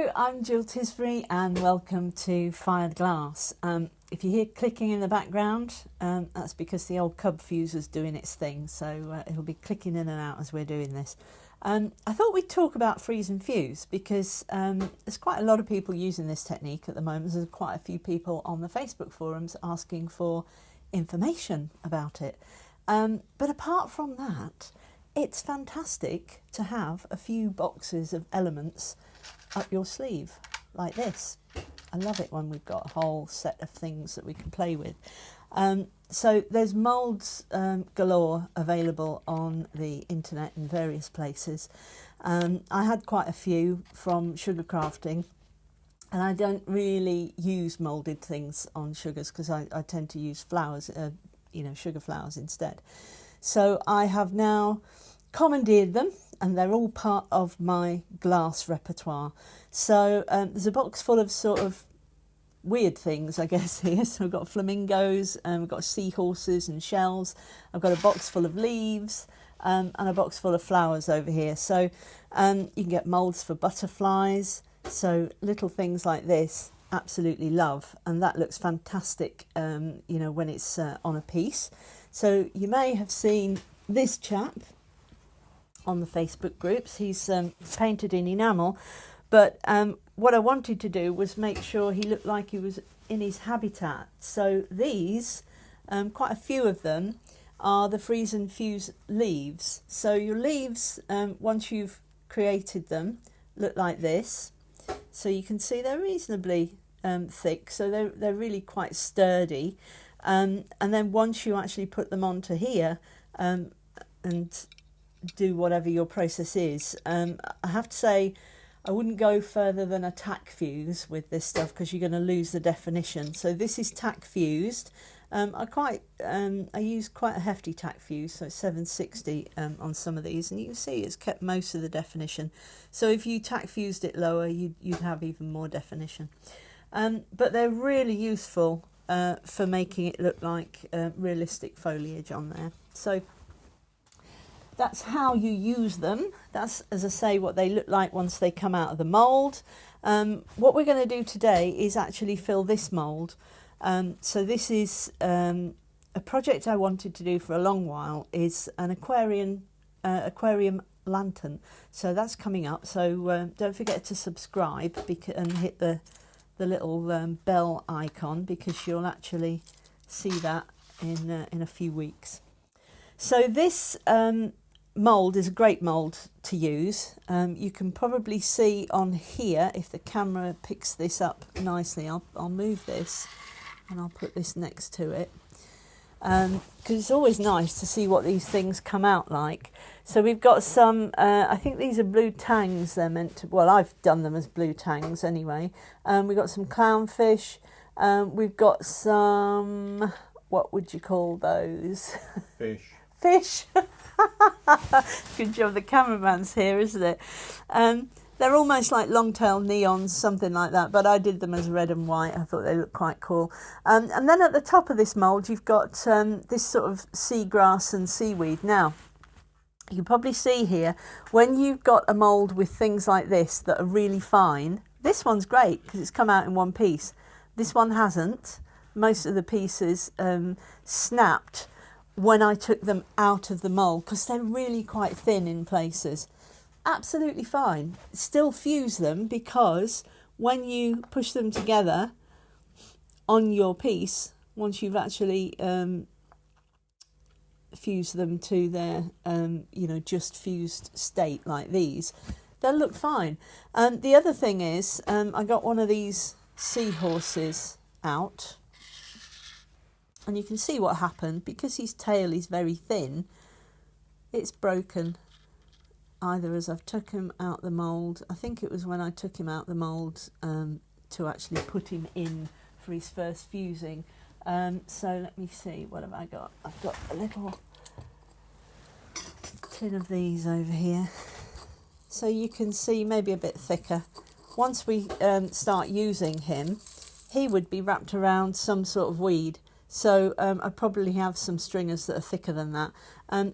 Hello, I'm Jill Tisbury and welcome to FiredGlass. If you hear clicking in the background, that's because the old cub fuse is doing its thing, so it'll be clicking in and out as we're doing this. I thought we'd talk about Freeze&Fuse because there's quite a lot of people using this technique at the moment. There's quite a few people on the Facebook forums asking for information about it. But apart from that, it's fantastic to have a few boxes of elements up your sleeve like this. I love it when we've got a whole set of things that we can play with. So there's moulds galore available on the internet in various places. I had quite a few from sugar crafting, and I don't really use moulded things on sugars because I tend to use flowers, sugar flowers instead. So I have now commandeered them, and they're all part of my glass repertoire. So there's a box full of sort of weird things, I guess, here. So we've got flamingos, we've got seahorses and shells. I've got a box full of leaves and a box full of flowers over here. So you can get moulds for butterflies. So little things like this, absolutely love. And that looks fantastic, when it's on a piece. So you may have seen this chap on the Facebook groups. He's painted in enamel, but what I wanted to do was make sure he looked like he was in his habitat. So these, quite a few of them, are the Freeze&Fuse leaves. So your leaves, once you've created them, look like this. So you can see they're reasonably thick, so they're really quite sturdy. And then once you actually put them onto here and do whatever your process is, I have to say I wouldn't go further than a tack fuse with this stuff because you're going to lose the definition. So this is tack fused. I use quite a hefty tack fuse, so 760 on some of these, and you can see it's kept most of the definition. So if you tack fused it lower, you'd have even more definition. But they're really useful for making it look like realistic foliage on there. So that's how you use them. That's, as I say, what they look like once they come out of the mould. What we're going to do today is actually fill this mould. So this is a project I wanted to do for a long while, is an aquarium lantern. So that's coming up. So don't forget to subscribe and hit the little bell icon, because you'll actually see that in a few weeks. So this mould is a great mould to use. You can probably see on here, if the camera picks this up nicely, I'll move this and I'll put this next to it, because it's always nice to see what these things come out like. So we've got some, I think these are blue tangs. They're meant to, well, I've done them as blue tangs anyway. We've got some clownfish. We've got some, what would you call those? Fish. Fish. Good job, the cameraman's here, isn't it? They're almost like long-tailed neons, something like that, but I did them as red and white. I thought they looked quite cool. And then at the top of this mould, you've got this sort of seagrass and seaweed. Now, you can probably see here, when you've got a mould with things like this that are really fine, this one's great because it's come out in one piece. This one hasn't. Most of the pieces snapped when I took them out of the mould because they're really quite thin in places. Absolutely fine. Still fuse them, because when you push them together on your piece, once you've actually fused them to their just fused state like these, they'll look fine. The other thing is, I got one of these seahorses out, and you can see what happened. Because his tail is very thin, it's broken. Either as I've took him out the mould, I think it was when I took him out the mould to actually put him in for his first fusing. So let me see, what have I got? I've got a little tin of these over here. So you can see, maybe a bit thicker. Once we start using him, he would be wrapped around some sort of weed. So I probably have some stringers that are thicker than that.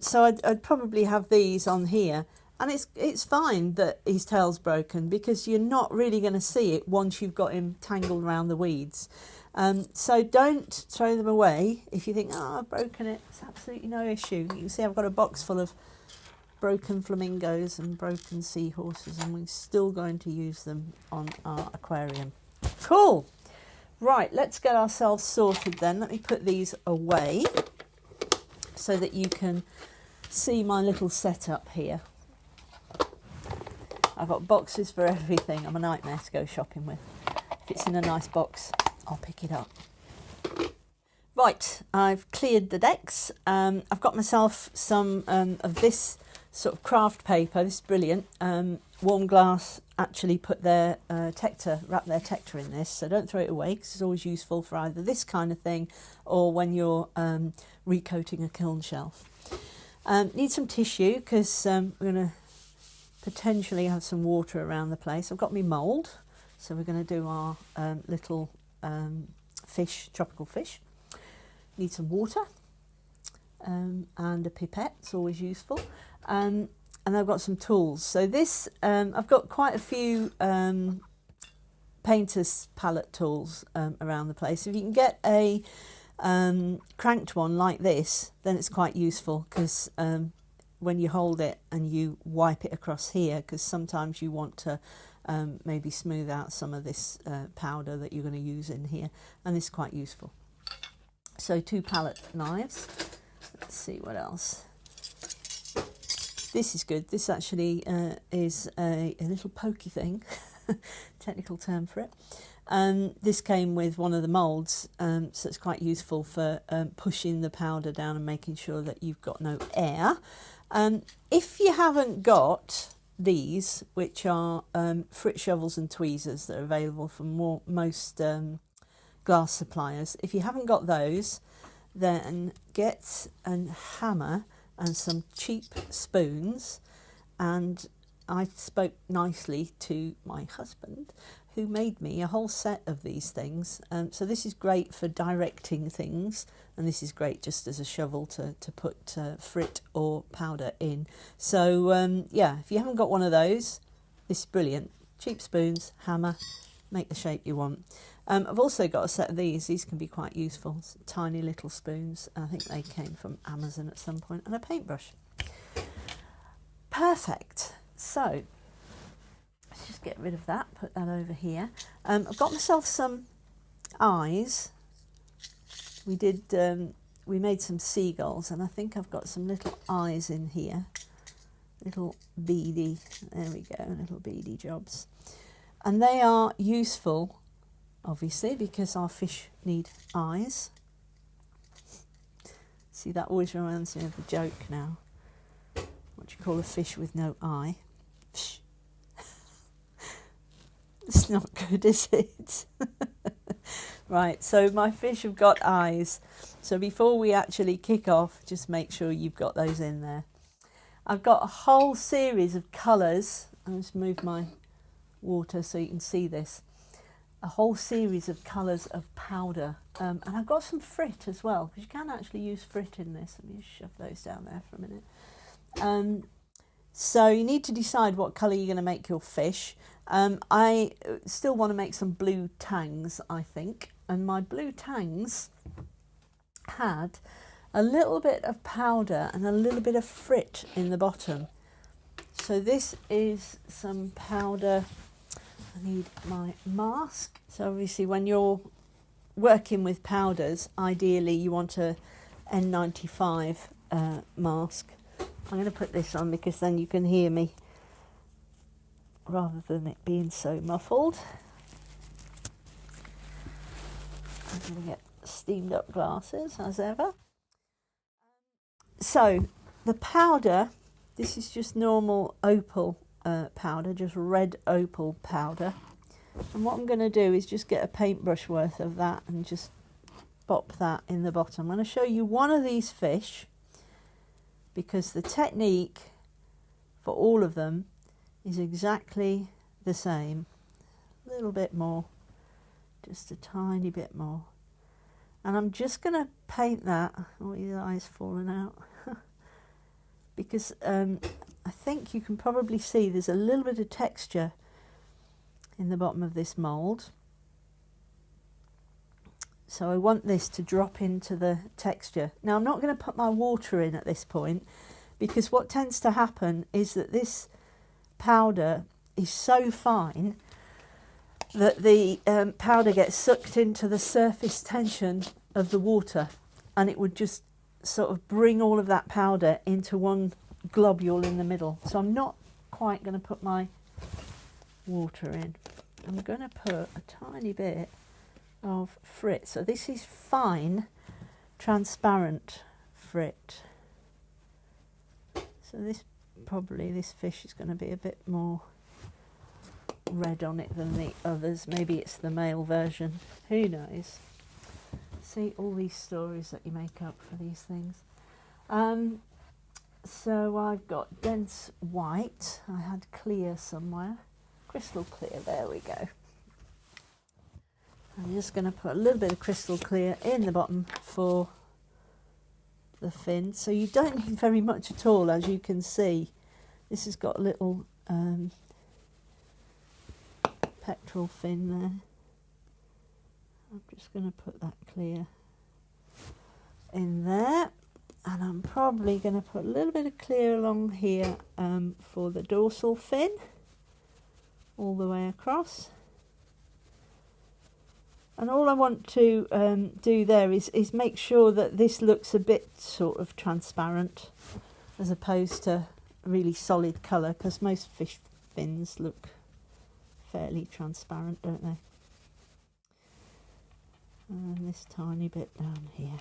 So I'd probably have these on here And it's fine that his tail's broken because you're not really going to see it once you've got him tangled around the weeds. So don't throw them away. If you think, oh, I've broken it, it's absolutely no issue. You can see I've got a box full of broken flamingos and broken seahorses, and we're still going to use them on our aquarium. Cool. Right, let's get ourselves sorted then. Let me put these away so that you can see my little setup here. I've got boxes for everything. I'm a nightmare to go shopping with. If it's in a nice box, I'll pick it up. Right, I've cleared the decks. I've got myself some of this sort of craft paper. This is brilliant. Warm Glass actually put their wrap their Tector in this, so don't throw it away because it's always useful for either this kind of thing or when you're recoating a kiln shelf. Need some tissue because we're going to potentially have some water around the place. I've got my mould, so we're going to do our little fish, tropical fish. Need some water and a pipette, it's always useful. And I've got some tools. So this, I've got quite a few painter's palette tools around the place. If you can get a cranked one like this, then it's quite useful because when you hold it and you wipe it across here, because sometimes you want to maybe smooth out some of this powder that you're going to use in here, and this is quite useful. So 2 palette knives. Let's see what else. This is good. This actually is a little pokey thing, technical term for it. This came with one of the moulds, so it's quite useful for pushing the powder down and making sure that you've got no air. If you haven't got these, which are frit shovels and tweezers that are available from most glass suppliers, if you haven't got those, then get a hammer and some cheap spoons. And I spoke nicely to my husband, who made me a whole set of these things. So this is great for directing things, and this is great just as a shovel to put frit or powder in. So yeah, if you haven't got one of those, this is brilliant. Cheap spoons, hammer, make the shape you want. I've also got a set of these. These can be quite useful. It's tiny little spoons. I think they came from Amazon at some point, and a paintbrush. Perfect. So let's just get rid of that, put that over here. I've got myself some eyes. We made some seagulls, and I think I've got some little eyes in here. Little beady, there we go, little beady jobs. And they are useful, obviously, because our fish need eyes. See, that always reminds me of the joke now. What do you call a fish with no eye? Psh. It's not good, is it? Right, so my fish have got eyes. So before we actually kick off, just make sure you've got those in there. I've got a whole series of colours. I'll just move my water so you can see this. A whole series of colours of powder. And I've got some frit as well, because you can actually use frit in this. Let me just shove those down there for a minute. So you need to decide what colour you're going to make your fish. I still want to make some blue tangs, I think. And my blue tangs had a little bit of powder and a little bit of frit in the bottom. So this is some powder. I need my mask. So obviously when you're working with powders, ideally you want a N95 mask. I'm going to put this on because then you can hear me rather than it being so muffled. I'm going to get steamed up glasses as ever. So the powder, this is just normal opal powder, just red opal powder. And what I'm going to do is just get a paintbrush worth of that and just pop that in the bottom. I'm going to show you one of these fish because the technique for all of them is exactly the same. A little bit more, just a tiny bit more. And I'm just going to paint that. Oh, his eye's fallen out. because I think you can probably see there's a little bit of texture in the bottom of this mould. So I want this to drop into the texture. Now I'm not going to put my water in at this point, because what tends to happen is that this powder is so fine that the powder gets sucked into the surface tension of the water, and it would just sort of bring all of that powder into one globule in the middle. So I'm not quite going to put my water in. I'm going to put a tiny bit of frit. So this is fine, transparent frit. So this fish is going to be a bit more red on it than the others. Maybe it's the male version. Who knows? See all these stories that you make up for these things. So I've got dense white. I had clear somewhere. Crystal clear. There we go. I'm just going to put a little bit of crystal clear in the bottom for the fin. So you don't need very much at all, as you can see. This has got a little pectoral fin there. I'm just going to put that clear in there, and I'm probably going to put a little bit of clear along here for the dorsal fin, all the way across. And all I want to do there is make sure that this looks a bit sort of transparent as opposed to really solid colour, because most fish fins look fairly transparent, don't they? And this tiny bit down here.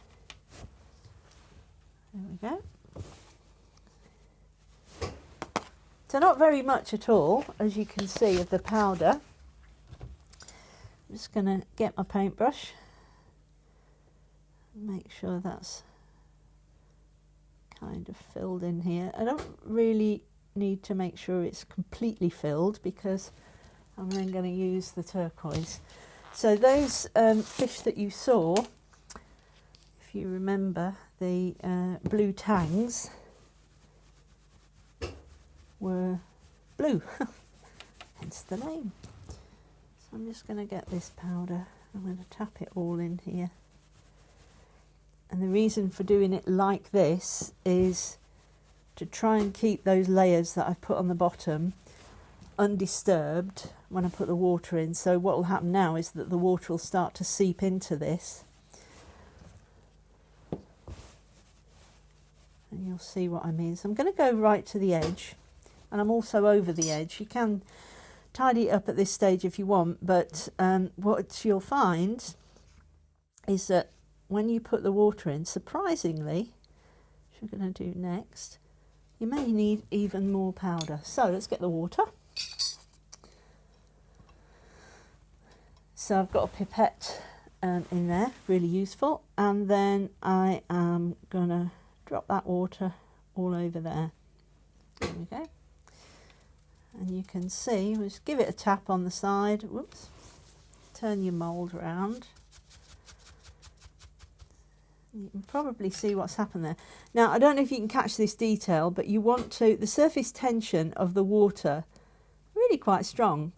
There we go. So not very much at all, as you can see, of the powder. I'm just going to get my paintbrush and make sure that's kind of filled in here. I don't really need to make sure it's completely filled, because I'm then going to use the turquoise. So those fish that you saw, if you remember, the blue tangs were blue, hence the name. So I'm just going to get this powder, I'm going to tap it all in here. And the reason for doing it like this is to try and keep those layers that I've put on the bottom undisturbed when I put the water in. So what will happen now is that the water will start to seep into this, and you'll see what I mean. So I'm going to go right to the edge, and I'm also over the edge. You can tidy it up at this stage if you want, but what you'll find is that when you put the water in, surprisingly, which we're going to do next, you may need even more powder. So let's get the water. So I've got a pipette in there, really useful, and then I am going to drop that water all over there. There we go. And you can see, we'll just give it a tap on the side. Whoops. Turn your mould around. You can probably see what's happened there. Now, I don't know if you can catch this detail, but you want to, the surface tension of the water, really quite strong.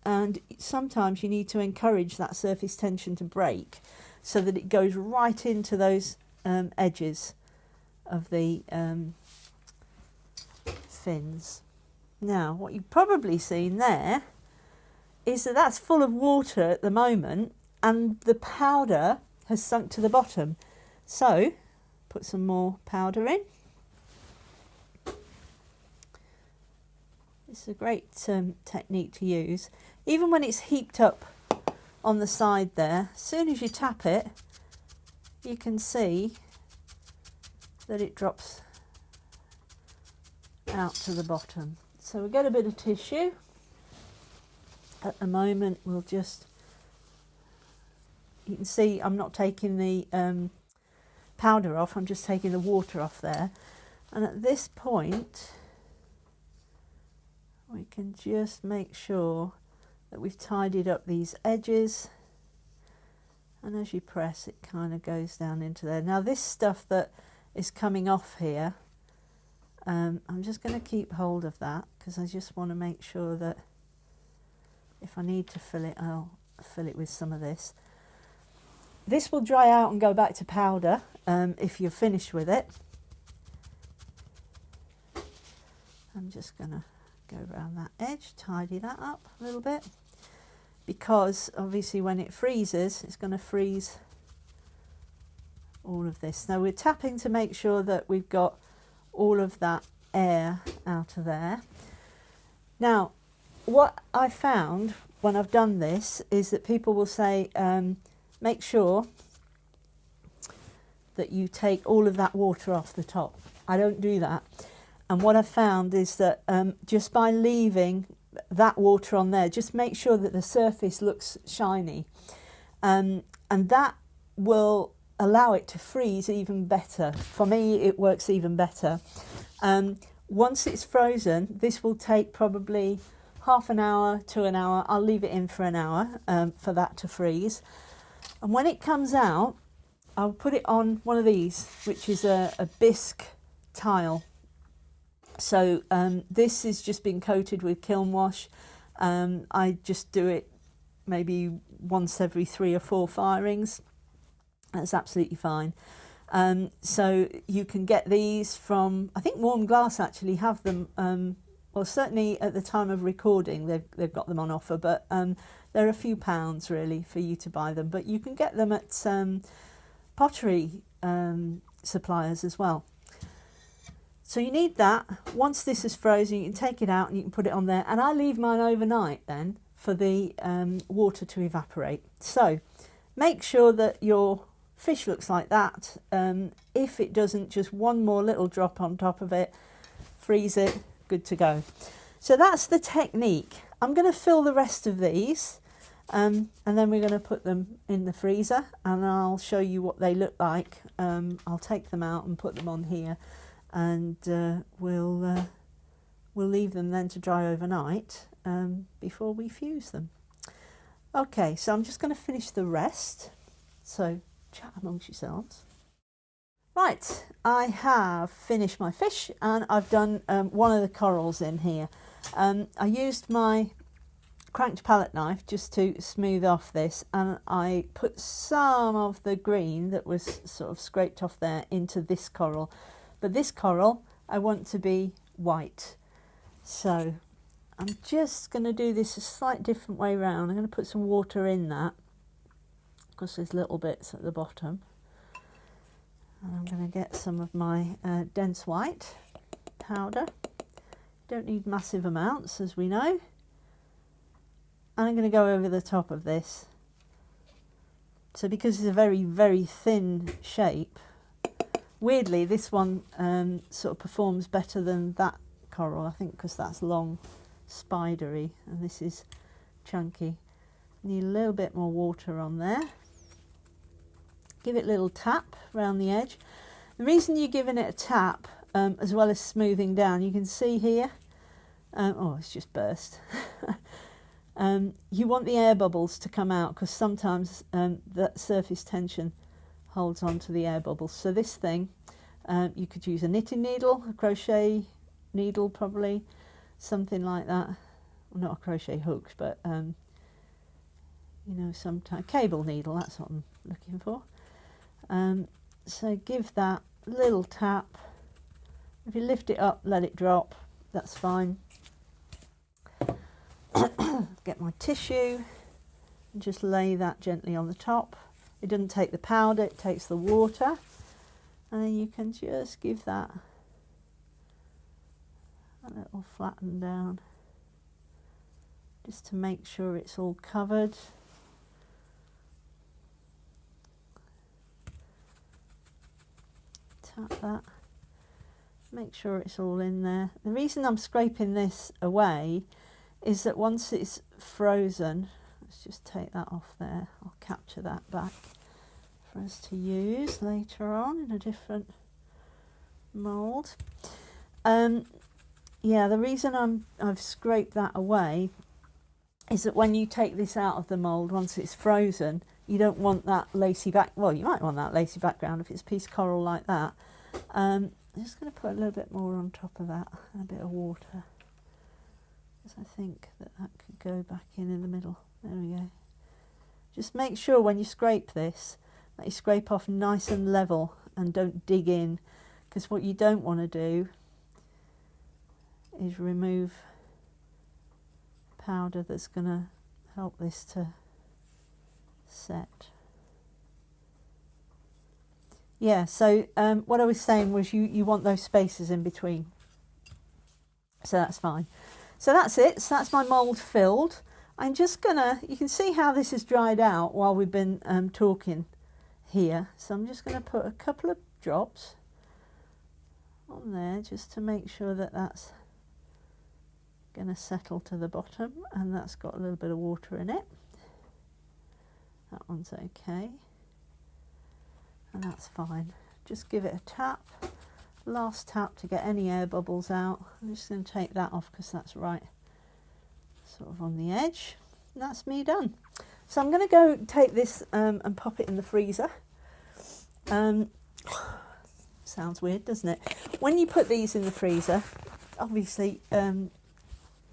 And sometimes you need to encourage that surface tension to break so that it goes right into those edges of the fins. Now, what you've probably seen there is that that's full of water at the moment, and the powder has sunk to the bottom. So, put some more powder in. It's a great technique to use. Even when it's heaped up on the side there, as soon as you tap it, you can see that it drops out to the bottom. So we'll get a bit of tissue. At the moment, we'll just, you can see I'm not taking the powder off, I'm just taking the water off there. And at this point, we can just make sure that we've tidied up these edges, and as you press, it kind of goes down into there. Now this stuff that is coming off here, I'm just going to keep hold of that because I just want to make sure that if I need to fill it, I'll fill it with some of this. This will dry out and go back to powder if you're finished with it. I'm just going to go around that edge, tidy that up a little bit, because obviously when it freezes, it's going to freeze all of this. Now we're tapping to make sure that we've got all of that air out of there. Now, what I found when I've done this is that people will say, make sure that you take all of that water off the top. I don't do that. And what I've found is that just by leaving that water on there, just make sure that the surface looks shiny. And that will allow it to freeze even better. For me, it works even better. Once it's frozen, this will take probably half an hour to an hour. I'll leave it in for an hour for that to freeze. And when it comes out, I'll put it on one of these, which is a bisque tile. So this is just been coated with kiln wash. I just do it maybe once every 3 or 4 firings. That's absolutely fine. So you can get these from, I think Warm Glass actually have them, well certainly at the time of recording they've got them on offer, but they're a few pounds really for you to buy them. But you can get them at pottery suppliers as well. So you need that. Once this is frozen, you can take it out and you can put it on there. And I leave mine overnight then for the water to evaporate. So make sure that your fish looks like that. If it doesn't, just one more little drop on top of it, freeze it, good to go. So that's the technique. I'm going to fill the rest of these and then we're going to put them in the freezer and I'll show you what they look like. I'll take them out and put them on here, and we'll leave them then to dry overnight before we fuse them. Okay, so I'm just going to finish the rest, so chat amongst yourselves. Right, I have finished my fish and I've done one of the corals in here. I used my cranked palette knife just to smooth off this, and I put some of the green that was sort of scraped off there into this coral. But this coral I want to be white. So I'm just going to do this a slight different way round. I'm going to put some water in that because there's little bits at the bottom. And I'm going to get some of my dense white powder. Don't need massive amounts, as we know. And I'm going to go over the top of this. So because it's a very, very thin shape, weirdly this one sort of performs better than that coral, I think, because that's long, spidery, and this is chunky. Need a little bit more water on there. Give it a little tap around the edge. The reason you're giving it a tap, as well as smoothing down, you can see here, oh, it's just burst. You want the air bubbles to come out, because sometimes that surface tension holds on to the air bubbles. So this thing, you could use a knitting needle, a crochet needle probably, something like that. Well, not a crochet hook, but you know, some cable needle, that's what I'm looking for. So give that a little tap. If you lift it up, let it drop, that's fine. Get my tissue and just lay that gently on the top. It doesn't take the powder, it takes the water. And then you can just give that a little flatten down, just to make sure it's all covered. Tap that, make sure it's all in there. The reason I'm scraping this away is that once it's frozen, let's just take that off there, I'll capture that back for us to use later on in a different mould. Yeah, the reason I've scraped that away is that when you take this out of the mould, once it's frozen, you don't want that lacy back, well, you might want that lacy background if it's a piece of coral like that. I'm just going to put a little bit more on top of that and a bit of water, because I think that that could go back in the middle. There we go. Just make sure when you scrape this that you scrape off nice and level and don't dig in, because what you don't want to do is remove powder that's going to help this to set. Yeah, so what I was saying was you want those spaces in between, so that's fine. So that's it. So that's my mould filled. I'm just gonna, you can see how this has dried out while we've been talking here. So I'm just gonna put a couple of drops on there just to make sure that that's gonna settle to the bottom, and that's got a little bit of water in it. That one's okay, and that's fine. Just give it a tap, last tap to get any air bubbles out. I'm just going to take that off because that's right sort of on the edge. And that's me done. So I'm going to go take this and pop it in the freezer. Sounds weird, doesn't it? When you put these in the freezer, obviously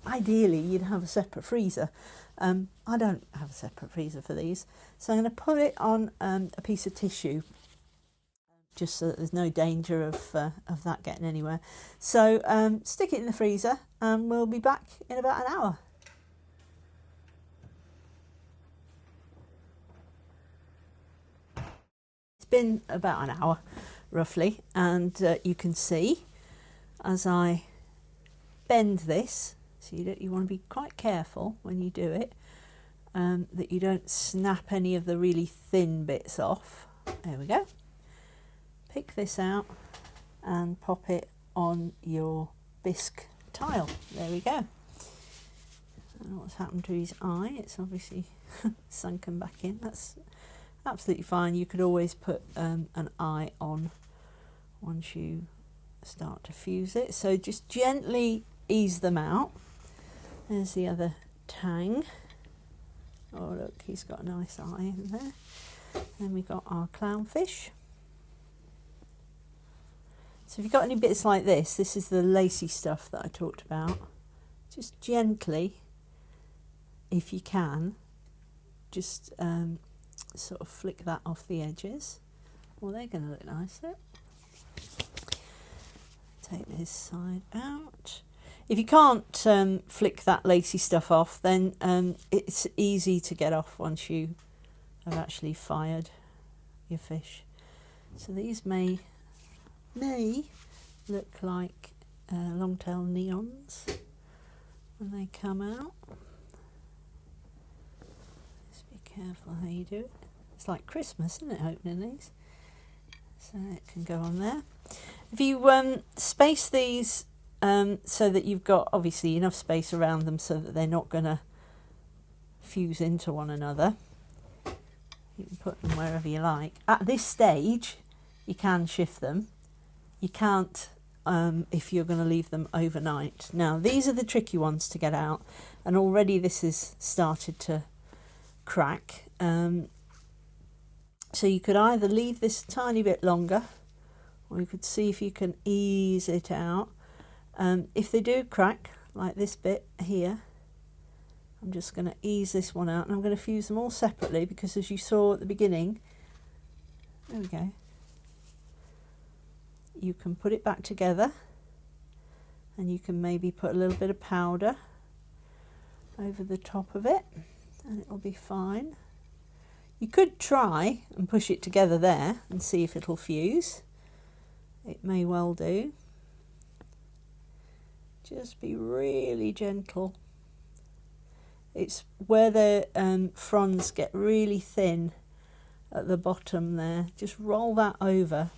ideally you'd have a separate freezer. I don't have a separate freezer for these, so I'm going to put it on a piece of tissue, just so that there's no danger of that getting anywhere. So stick it in the freezer and we'll be back in about an hour. It's been about an hour roughly, and you can see as I bend this, so you want to be quite careful when you do it, that you don't snap any of the really thin bits off. There we go. Pick this out and pop it on your bisque tile. There we go. I don't know what's happened to his eye. It's obviously sunken back in. That's absolutely fine. You could always put an eye on once you start to fuse it. So just gently ease them out. There's the other tang. Oh look, he's got a nice eye in there. Then we've got our clownfish. So if you've got any bits like this, this is the lacy stuff that I talked about. Just gently, if you can, just sort of flick that off the edges. Well, they're going to look nice, look. Take this side out. If you can't flick that lacy stuff off, then it's easy to get off once you have actually fired your fish. So these may look like long-tail neons when they come out. Just be careful how you do it. It's like Christmas, isn't it, opening these? So it can go on there. If you space these so that you've got obviously enough space around them so that they're not going to fuse into one another, you can put them wherever you like. At this stage you can shift them. You can't if you're going to leave them overnight. Now these are the tricky ones to get out, and already this has started to crack. So you could either leave this a tiny bit longer, or you could see if you can ease it out. If they do crack, like this bit here, I'm just going to ease this one out, and I'm going to fuse them all separately, because as you saw at the beginning, there we go, you can put it back together, and you can maybe put a little bit of powder over the top of it, and it'll be fine. You could try and push it together there and see if it'll fuse. It may well do. Just be really gentle. It's where the fronds get really thin at the bottom there. Just roll that over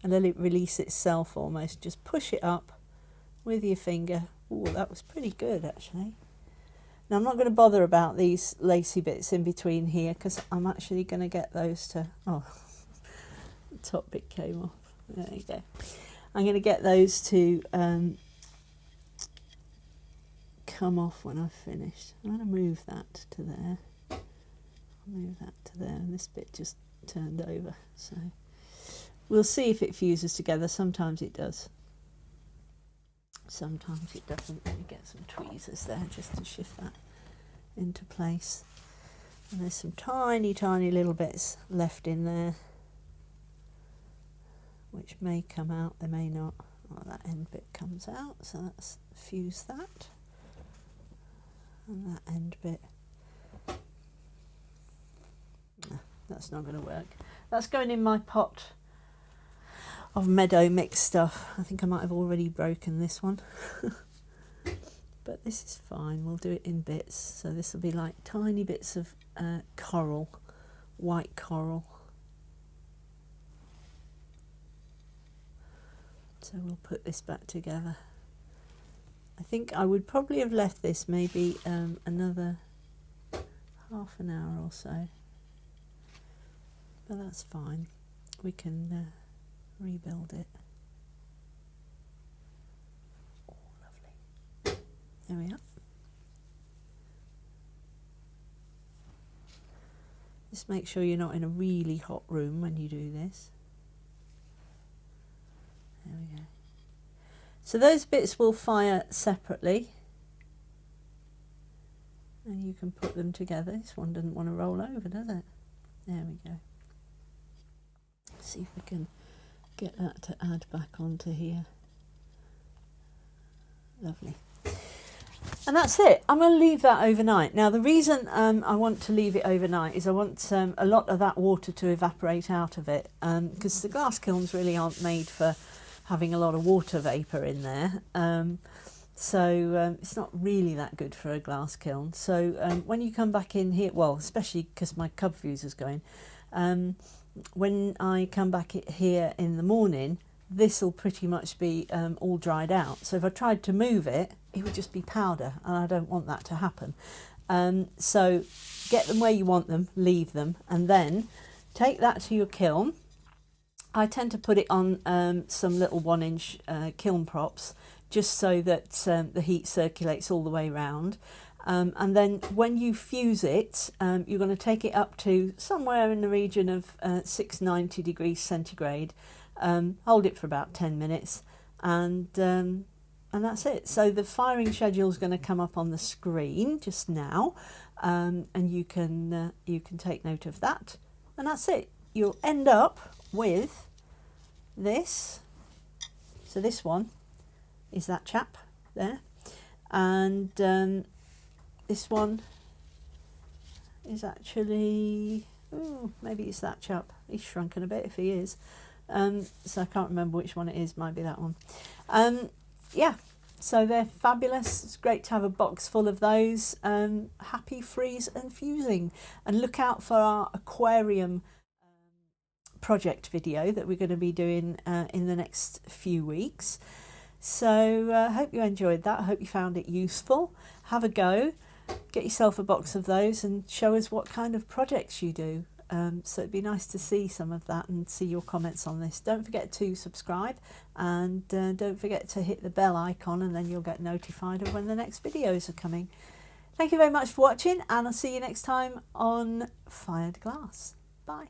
and let it release itself almost. Just push it up with your finger. Oh, that was pretty good actually. Now I'm not going to bother about these lacy bits in between here, because I'm actually going to get those to, oh, the top bit came off. There you go. I'm going to get those to come off when I've finished. I'm going to move that to there. I'll move that to there, and this bit just turned over. So We'll see if it fuses together. Sometimes it does. Sometimes it doesn't. Let me get some tweezers there just to shift that into place. And there's some tiny, tiny little bits left in there, which may come out, they may not. Oh, that end bit comes out, so let's fuse that. And that end bit, no, that's not going to work. That's going in my pot of meadow mix stuff. I think I might have already broken this one. But this is fine, we'll do it in bits. So this will be like tiny bits of coral, white coral. So we'll put this back together. I think I would probably have left this maybe another half an hour or so. But that's fine. We can rebuild it. Oh, lovely. There we are. Just make sure you're not in a really hot room when you do this. There we go. So those bits will fire separately. And you can put them together. This one doesn't want to roll over, does it? There we go. See if we can get that to add back onto here. Lovely. And that's it. I'm going to leave that overnight. Now the reason I want to leave it overnight is I want a lot of that water to evaporate out of it, because the glass kilns really aren't made for having a lot of water vapour in there. So it's not really that good for a glass kiln. So when you come back in here, well, especially because my cub fuse is going, when I come back here in the morning, this will pretty much be all dried out. So if I tried to move it, it would just be powder, and I don't want that to happen. So get them where you want them, leave them, and then take that to your kiln. I tend to put it on some little 1-inch kiln props, just so that the heat circulates all the way around. And then when you fuse it, you're going to take it up to somewhere in the region of 690 degrees centigrade. Hold it for about 10 minutes, and that's it. So the firing schedule is going to come up on the screen just now, and you can take note of that, and that's it. You'll end up with this. So this one is that chap there, and this one is actually, oh, maybe it's that chap. He's shrunken a bit if he is. So I can't remember which one it is. Might be that one. Yeah, so they're fabulous. It's great to have a box full of those. Happy freeze and fusing, and look out for our aquarium project video that we're going to be doing in the next few weeks. So I hope you enjoyed that. I hope you found it useful. Have a go, get yourself a box of those, and show us what kind of projects you do. So it'd be nice to see some of that and see your comments on this. Don't forget to subscribe, and don't forget to hit the bell icon, and then you'll get notified of when the next videos are coming. Thank you very much for watching, and I'll see you next time on Fired Glass. Bye.